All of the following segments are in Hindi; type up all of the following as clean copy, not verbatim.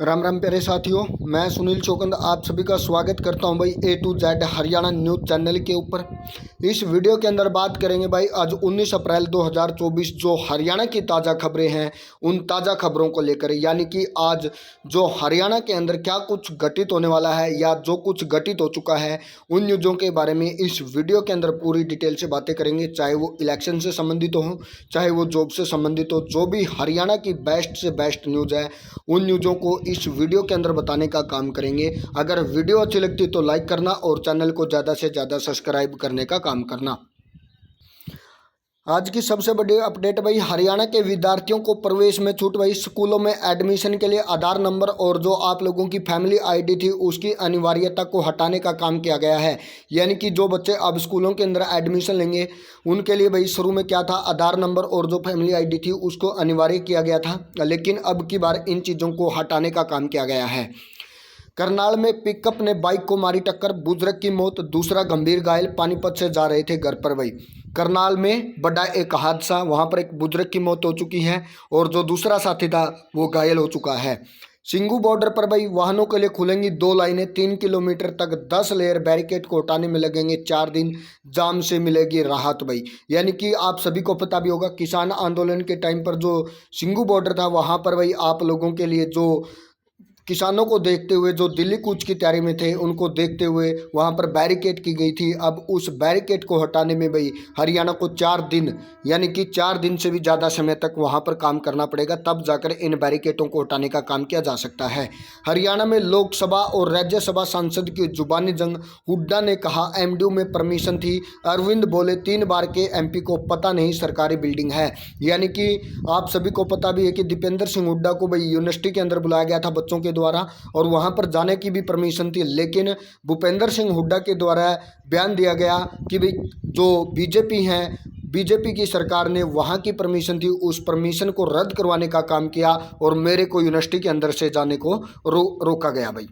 राम राम प्यारे साथियों, मैं सुनील चौकंद आप सभी का स्वागत करता हूं भाई A to Z Haryana news channel के ऊपर। इस वीडियो के अंदर बात करेंगे भाई आज 19 अप्रैल 2024 जो हरियाणा की ताज़ा खबरें हैं उन ताज़ा खबरों को लेकर, यानी कि आज जो हरियाणा के अंदर क्या कुछ घटित होने वाला है या जो कुछ घटित हो चुका है उन न्यूज़ों के बारे में इस वीडियो के अंदर पूरी डिटेल से बातें करेंगे। चाहे वो इलेक्शन से संबंधित हो, चाहे वो जॉब से संबंधित हो, जो भी हरियाणा की बेस्ट से बेस्ट न्यूज़ है उन न्यूज़ों को इस वीडियो के अंदर बताने का काम करेंगे। अगर वीडियो अच्छी लगती है तो लाइक करना और चैनल को ज़्यादा से ज़्यादा सब्सक्राइब करने का काम करना। आज की सबसे बड़ी अपडेट भाई, हरियाणा के विद्यार्थियों को प्रवेश में छूट भाई। स्कूलों में एडमिशन के लिए आधार नंबर और जो आप लोगों की फैमिली आईडी थी उसकी अनिवार्यता को हटाने का काम किया गया है। यानी कि जो बच्चे अब स्कूलों के अंदर एडमिशन लेंगे उनके लिए भाई शुरू में क्या था, आधार नंबर और जो फैमिली आईडी थी उसको अनिवार्य किया गया था, लेकिन अब की बार इन चीज़ों को हटाने का काम किया गया है। करनाल में पिकअप ने बाइक को मारी टक्कर, बुजुर्ग की मौत, दूसरा गंभीर घायल, पानीपत से जा रहे थे घर पर भाई। करनाल में बड़ा एक हादसा, वहां पर एक बुजुर्ग की मौत हो चुकी है और जो दूसरा साथी था वो घायल हो चुका है। सिंगू बॉर्डर पर भाई वाहनों के लिए खुलेंगी 2 लाइनें, 3 किलोमीटर तक 10 लेयर बैरिकेड को हटाने में लगेंगे 4 दिन, जाम से मिलेगी राहत भाई। यानी कि आप सभी को पता भी होगा किसान आंदोलन के टाइम पर जो सिंगू बॉर्डर था वहां पर भाई आप लोगों के लिए जो किसानों को देखते हुए जो दिल्ली कूच की तैयारी में थे उनको देखते हुए वहां पर बैरिकेड की गई थी। अब उस बैरिकेड को हटाने में भाई हरियाणा को 4 दिन, यानी कि 4 दिन से भी ज़्यादा समय तक वहां पर काम करना पड़ेगा, तब जाकर इन बैरिकेडों को हटाने का काम किया जा सकता है। हरियाणा में लोकसभा और राज्यसभा सांसद की जुबानी जंग, हुड्डा ने कहा एमडीयू में परमिशन थी, अरविंद बोले 3 बार के एमपी को पता नहीं सरकारी बिल्डिंग है। यानी कि आप सभी को पता भी है कि दीपेंद्र सिंह हुड्डा को भाई यूनिवर्सिटी के अंदर बुलाया गया था बच्चों के द्वारा और वहां पर जाने की भी परमिशन थी, लेकिन भूपेंद्र सिंह हुड्डा के द्वारा बयान दिया गया कि भाई जो बीजेपी है, बीजेपी की सरकार ने वहां की परमिशन थी उस परमिशन को रद्द करवाने का काम किया और मेरे को यूनिवर्सिटी के अंदर से जाने को रोका गया भाई।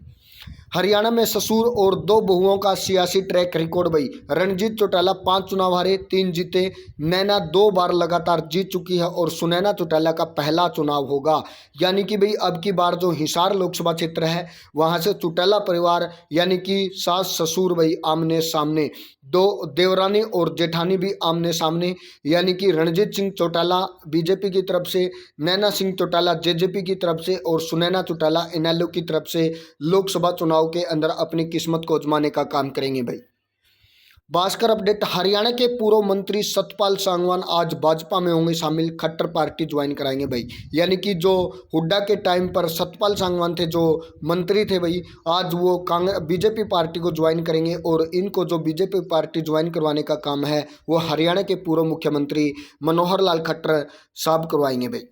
हरियाणा में ससुर और 2 बहुओं का सियासी ट्रैक रिकॉर्ड भाई। रणजीत चौटाला 5 चुनाव हारे, 3 जीते। नैना 2 बार लगातार जीत चुकी है और सुनैना चौटाला का पहला चुनाव होगा। यानी कि भाई अब की बार जो हिसार लोकसभा क्षेत्र है वहां से चौटाला परिवार यानी कि सास ससुर भाई आमने सामने, 2 देवरानी और जेठानी भी आमने सामने। यानी कि रणजीत सिंह चौटाला बीजेपी की तरफ से, नैना सिंह चौटाला जेजेपी की तरफ से और सुनैना चौटाला इनेलो की तरफ से लोकसभा चुनाव के अंदर अपनी किस्मत को आजमाने का काम करेंगे भाई। भास्कर अपडेट, हरियाणा के पूर्व मंत्री सतपाल सांगवान आज भाजपा में होंगे शामिल, खट्टर पार्टी ज्वाइन कराएंगे भाई। यानी कि जो हुड्डा के टाइम पर सतपाल सांगवान थे जो मंत्री थे भाई, आज वो बीजेपी पार्टी को ज्वाइन करेंगे और इनको जो बीजेपी पार्टी ज्वाइन करवाने का काम है वो हरियाणा के पूर्व मुख्यमंत्री मनोहर लाल खट्टर साहब करवाएंगे भाई।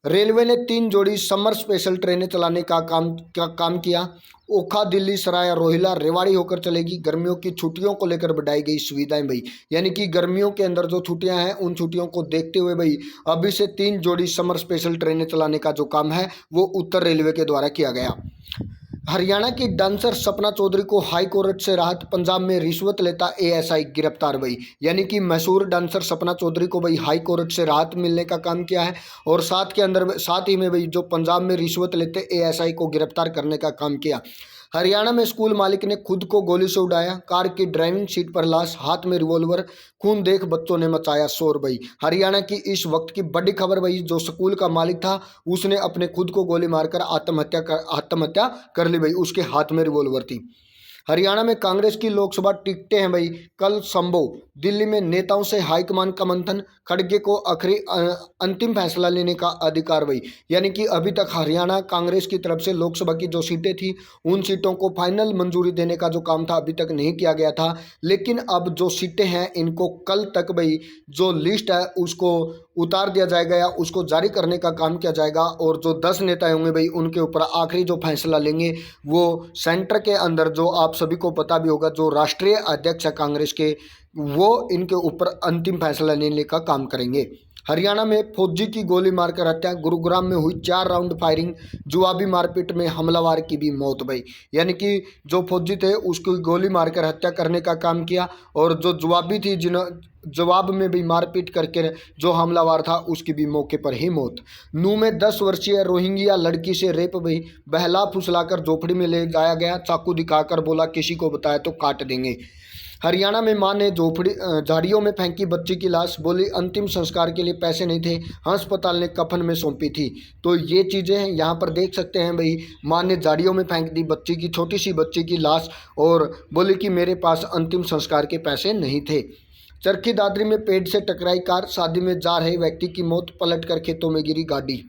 रेलवे ने 3 जोड़ी समर स्पेशल ट्रेनें चलाने का काम किया। ओखा दिल्ली सराय रोहिला रेवाड़ी होकर चलेगी। गर्मियों की छुट्टियों को लेकर बढ़ाई गई सुविधाएं भाई। यानी कि गर्मियों के अंदर जो छुट्टियां हैं उन छुट्टियों को देखते हुए भाई अभी से 3 जोड़ी समर स्पेशल ट्रेनें चलाने का जो काम है वो उत्तर रेलवे के द्वारा किया गया। हरियाणा की डांसर सपना चौधरी को हाई कोर्ट से राहत, पंजाब में रिश्वत लेता एएसआई गिरफ्तार भाई। यानी कि मशहूर डांसर सपना चौधरी को भाई हाई कोर्ट से राहत मिलने का काम किया है और साथ ही में भाई जो पंजाब में रिश्वत लेते एएसआई को गिरफ्तार करने का काम किया। हरियाणा में स्कूल मालिक ने खुद को गोली से उड़ाया, कार की ड्राइविंग सीट पर लाश, हाथ में रिवॉल्वर, खून देख बच्चों ने मचाया शोर भाई। हरियाणा की इस वक्त की बड़ी खबर भाई, जो स्कूल का मालिक था उसने अपने खुद को गोली मारकर आत्महत्या कर ली भाई, उसके हाथ में रिवॉल्वर थी। हरियाणा में कांग्रेस की लोकसभा टिकटें हैं भाई, कल संभव। दिल्ली में नेताओं से हाईकमान का मंथन, खड़गे को आखिरी अंतिम फैसला लेने का अधिकार भाई। यानी कि अभी तक हरियाणा कांग्रेस की तरफ से लोकसभा की जो सीटें थी उन सीटों को फाइनल मंजूरी देने का जो काम था अभी तक नहीं किया गया था, लेकिन अब जो सीटें हैं इनको कल तक भाई जो लिस्ट है उसको उतार दिया जाएगा या उसको जारी करने का काम किया जाएगा और जो 10 नेता होंगे भाई उनके ऊपर आखिरी जो फैसला लेंगे वो सेंटर के अंदर, जो आप सभी को पता भी होगा जो राष्ट्रीय अध्यक्ष है कांग्रेस के, वो इनके ऊपर अंतिम फैसला लेने का काम करेंगे। हरियाणा में फौजी की गोली मारकर हत्या। गुरुग्राम में हुई 4 राउंड फायरिंग। जवाबी मारपीट में हमलावर की भी मौत भई। यानी कि जो फौजी थे उसकी गोली मारकर हत्या करने का काम किया और जो जवाबी थी जिन्हों जवाब में भी मारपीट करके जो हमलावर था उसकी भी मौके पर ही मौत। नू में 10 वर्षीय रोहिंग्या लड़की से रेप भई। बहला फुसलाकर झोपड़ी में ले जाया गया। चाकू दिखाकर बोला किसी को बताया तो काट देंगे। हरियाणा में मां ने झाड़ियों में फेंकी बच्ची की लाश। बोली अंतिम संस्कार के लिए पैसे नहीं थे, अस्पताल ने कफन में सौंपी थी। तो ये चीज़ें हैं, यहाँ पर देख सकते हैं भाई, मां ने झाड़ियों में फेंक दी बच्ची की, छोटी सी बच्ची की लाश और बोली कि मेरे पास अंतिम संस्कार के पैसे नहीं थे। चरखी दादरी में पेड़ से टकराई कार। शादी में जा रहे व्यक्ति की मौत, पलटकर खेतों में गिरी गाड़ी।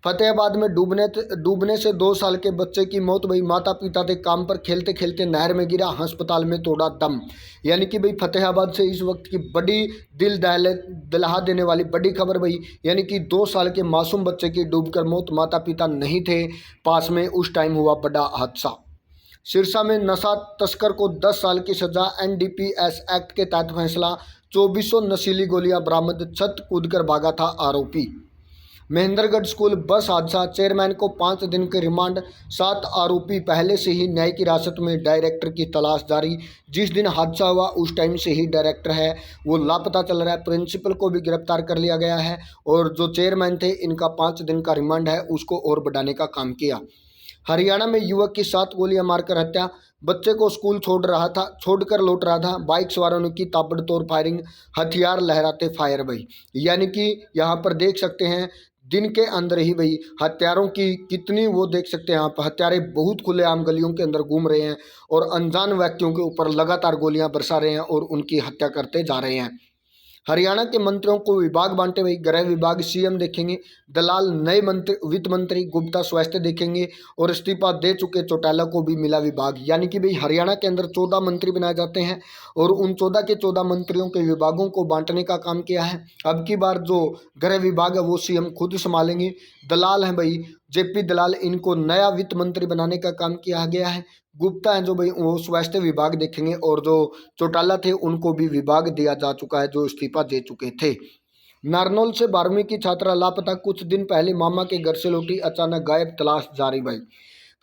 फतेहाबाद में डूबने से 2 साल के बच्चे की मौत भई। माता पिता थे काम पर, खेलते खेलते नहर में गिरा, अस्पताल में तोड़ा दम। यानी कि भाई फतेहाबाद से इस वक्त की बड़ी दिल दहला देने वाली बड़ी खबर भई। यानी कि 2 साल के मासूम बच्चे की डूबकर मौत, माता पिता नहीं थे पास में, उस टाइम हुआ बड़ा हादसा। सिरसा में नशा तस्कर को 10 साल की सजा। NDPS एक्ट के तहत फैसला। 2400 नशीली गोलियां बरामद। छत कूदकर भागा था आरोपी। महेंद्रगढ़ स्कूल बस हादसा। चेयरमैन को 5 दिन के रिमांड। 7 आरोपी पहले से ही न्यायिक हिरासत में। डायरेक्टर की तलाश जारी। जिस दिन हादसा हुआ उस टाइम से ही डायरेक्टर है वो लापता चल रहा है। प्रिंसिपल को भी गिरफ्तार कर लिया गया है और जो चेयरमैन थे इनका 5 दिन का रिमांड है, उसको और बढ़ाने का काम किया। हरियाणा में युवक की 7 गोलियां मारकर हत्या। बच्चे को स्कूल छोड़कर लौट रहा था। बाइक सवारों ने की ताबड़तोड़ फायरिंग। हथियार लहराते फायर भई। यानी कि यहाँ पर देख सकते हैं दिन के अंदर ही भाई हत्यारों की कितनी वो देख सकते हैं आप, हत्यारे बहुत खुलेआम गलियों के अंदर घूम रहे हैं और अनजान व्यक्तियों के ऊपर लगातार गोलियां बरसा रहे हैं और उनकी हत्या करते जा रहे हैं। हरियाणा के मंत्रियों को विभाग बांटे हुए। गृह विभाग CM देखेंगे, दलाल नए मंत्री वित्त मंत्री, गुप्ता स्वास्थ्य देखेंगे और इस्तीफा दे चुके चौटाला को भी मिला विभाग। यानी कि भाई हरियाणा के अंदर 14 मंत्री बनाए जाते हैं और उन 14 के 14 मंत्रियों के विभागों को बांटने का काम किया है। अब की बार जो गृह विभाग है वो CM खुद संभालेंगे। दलाल हैं भाई JP दलाल, इनको नया वित्त मंत्री बनाने का काम किया गया है। गुप्ता हैं जो भाई वो स्वास्थ्य विभाग देखेंगे और जो चौटाला थे उनको भी विभाग दिया जा चुका है जो इस्तीफा दे चुके थे। नारनौल से 12वीं की छात्रा लापता। कुछ दिन पहले मामा के घर से लौटी, अचानक गायब, तलाश जारी भाई।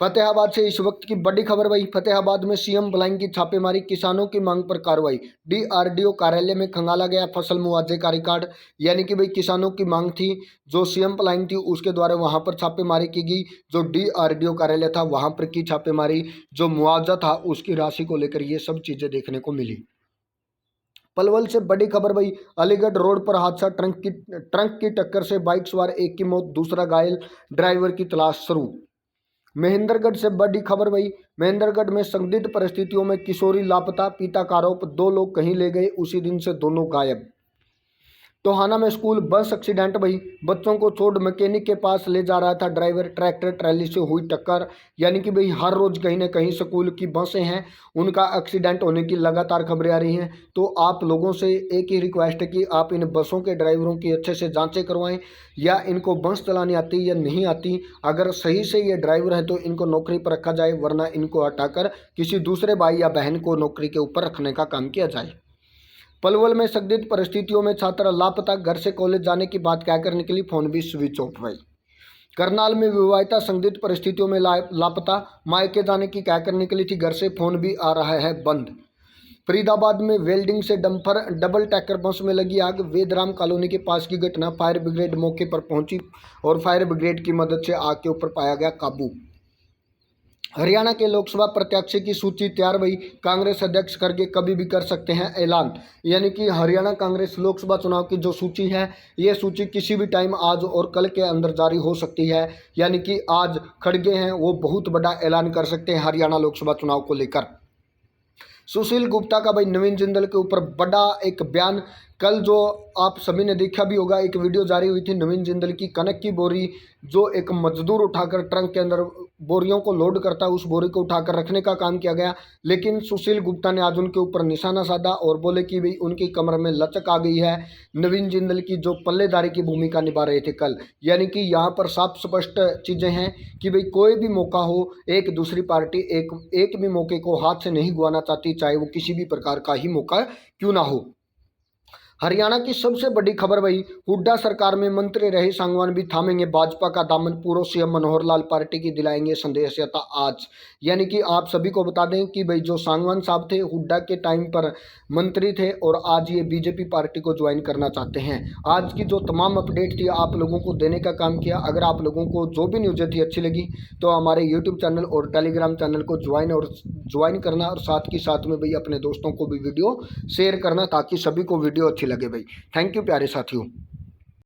फतेहाबाद से इस वक्त की बड़ी खबर भाई। फतेहाबाद में CM बुलाएंगी छापेमारी। किसानों की मांग पर कार्रवाई। DRDO कार्यालय में खंगाला गया फसल मुआवजे का रिकॉर्ड। यानी कि भाई किसानों की मांग थी, जो CM बुलाएंगी थी उसके द्वारा वहां पर छापेमारी की गई। जो DRDO कार्यालय था वहां पर की छापेमारी, जो मुआवजा था उसकी राशि को लेकर ये सब चीजें देखने को मिली। पलवल से बड़ी खबर भाई। अलीगढ़ रोड पर हादसा। ट्रंक की टक्कर से बाइक सवार एक की मौत, दूसरा घायल। ड्राइवर की तलाश शुरू। महेंद्रगढ़ से बड़ी खबर भाई। महेंद्रगढ़ में संदिग्ध परिस्थितियों में किशोरी लापता। पिता का आरोप, 2 लोग कहीं ले गए, उसी दिन से दोनों गायब। टोहाना में स्कूल बस एक्सीडेंट भाई। बच्चों को छोड़ मैकेनिक के पास ले जा रहा था ड्राइवर, ट्रैक्टर ट्रैली से हुई टक्कर। यानी कि भाई हर रोज कहीं ना कहीं स्कूल की बसें हैं उनका एक्सीडेंट होने की लगातार खबरें आ रही हैं। तो आप लोगों से एक ही रिक्वेस्ट है कि आप इन बसों के ड्राइवरों की अच्छे से जांचें करवाएं, या इनको बस चलानी आती या नहीं आती। अगर सही से ये ड्राइवर हैं तो इनको नौकरी पर रखा जाए, वरना इनको हटाकर किसी दूसरे भाई या बहन को नौकरी के ऊपर रखने का काम किया जाए। पलवल में संदिग्ध परिस्थितियों में छात्रा लापता। घर से कॉलेज जाने की बात कहकर निकली, फोन भी स्विच ऑफ भाई। करनाल में विवाहिता संदिग्ध परिस्थितियों में लापता। मायके जाने की कहकर निकली थी घर से, फोन भी आ रहा है बंद। फरीदाबाद में वेल्डिंग से डंपर डबल टैकर बस में लगी आग। वेदराम कॉलोनी के पास की घटना। फायर ब्रिगेड मौके पर पहुंची और फायर ब्रिगेड की मदद से आग के ऊपर पाया गया काबू। हरियाणा के लोकसभा प्रत्याशी की सूची तैयार भई। कांग्रेस अध्यक्ष खड़गे कभी भी कर सकते हैं ऐलान। यानी कि हरियाणा कांग्रेस लोकसभा चुनाव की जो सूची है, ये सूची किसी भी टाइम आज और कल के अंदर जारी हो सकती है। यानी कि आज खड़गे हैं वो बहुत बड़ा ऐलान कर सकते हैं हरियाणा लोकसभा चुनाव को लेकर। सुशील गुप्ता का भाई नवीन जिंदल के ऊपर बड़ा एक बयान। कल जो आप सभी ने देखा भी होगा, एक वीडियो जारी हुई थी नवीन जिंदल की। कनक की बोरी जो एक मजदूर उठाकर ट्रंक के अंदर बोरियों को लोड करता है, उस बोरी को उठाकर रखने का काम किया गया। लेकिन सुशील गुप्ता ने आज उनके ऊपर निशाना साधा और बोले कि भाई उनकी कमर में लचक आ गई है। नवीन जिंदल की जो पल्लेदारी की भूमिका निभा रहे थे कल। यानी कि यहाँ पर साफ स्पष्ट चीज़ें हैं कि भाई कोई भी मौका हो, एक दूसरी पार्टी एक भी मौके को हाथ से नहीं गंवाना चाहती, चाहे वो किसी भी प्रकार का ही मौका क्यों ना हो। हरियाणा की सबसे बड़ी खबर भाई, हुड्डा सरकार में मंत्री रहे सांगवान भी थामेंगे भाजपा का दामन, पूर्व सीएम मनोहर लाल पार्टी की दिलाएंगे संदेश यात्रा आज। यानी कि आप सभी को बता दें कि भाई जो सांगवान साहब थे हुड्डा के टाइम पर मंत्री थे और आज ये बीजेपी पार्टी को ज्वाइन करना चाहते हैं। आज की जो तमाम अपडेट थी आप लोगों को देने का काम किया। अगर आप लोगों को जो भी न्यूज़ें थी अच्छी लगी तो हमारे यूट्यूब चैनल और टेलीग्राम चैनल को ज्वाइन करना और साथ ही साथ में भाई अपने दोस्तों को भी वीडियो शेयर करना ताकि सभी को वीडियो अच्छी लगे भाई। थैंक यू प्यारे साथियों।